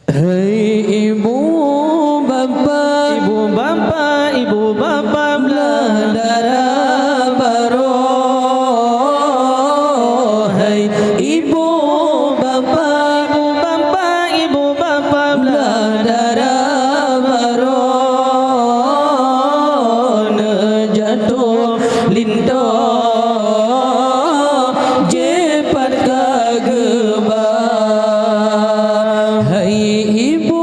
Hei ibu bapa, ibu bapa belah darah baru. Hei ibu bapa belah darah baru. Jatuh lintah jepat kageba. Hai ibu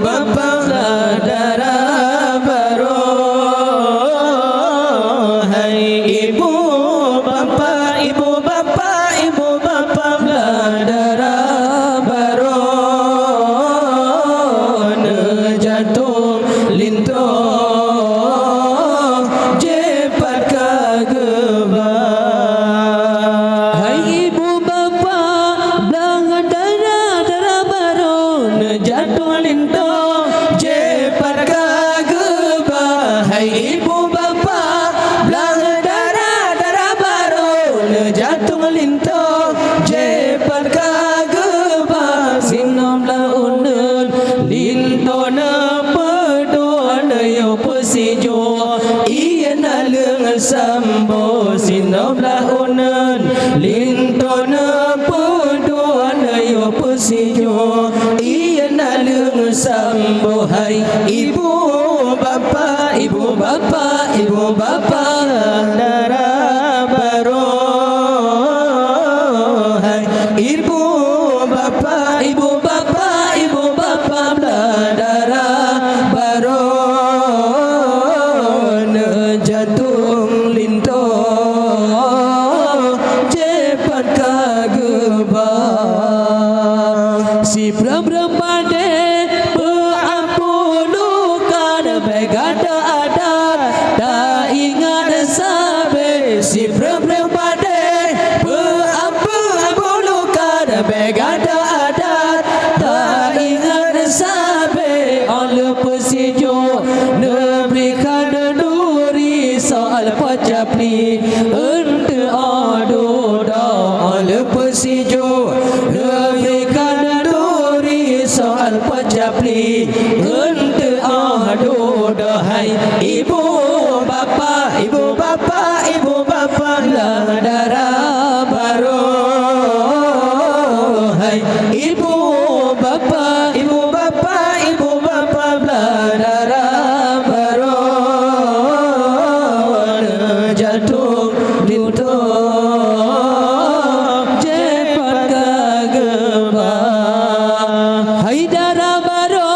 bapa belah darah baru. Hai ibu bapa belah darah baru. Jatuh lintah jepat kageba. Hai ibu bapa belah darah baru. Jatuh lintah jepat kageba. Hai ibu bapa belah darah baru. Jatuh lintah jepat kageba. Sinom launun lintah na pedon yo posijo iana leung sambo. Sinom launun lintah na pedon yo posijo iana leung sambo. Hai ibu bapa darah baru. Hai ibu bapa belah darah baru. Jatuh lintah jepat kageba. Si pramade beampulukan begada adat tak ingat sabe. Si pramade beampulukan begada adat tak ingat sabe. Oleh pesijo neberikan duri soal pacapli ente adoda. Oleh pesijo neberikan duri soal pacapli ente adoda. Hai ibu bapa belah darah baru. Hai ibu bapa belah darah baru. Jatuh lintah jepat kageba. Hai darah baru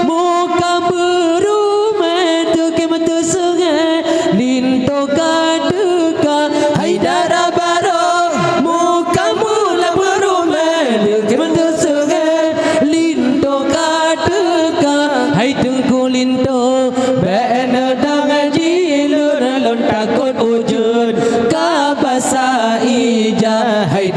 muka berume tuke metu sungai lintah kadeka. Hai darah baru muka mula berume tuke metu sungai lintah kadeka. Hai tungku lintah bena dang jilur lon takut wujud kabasa ija. Hai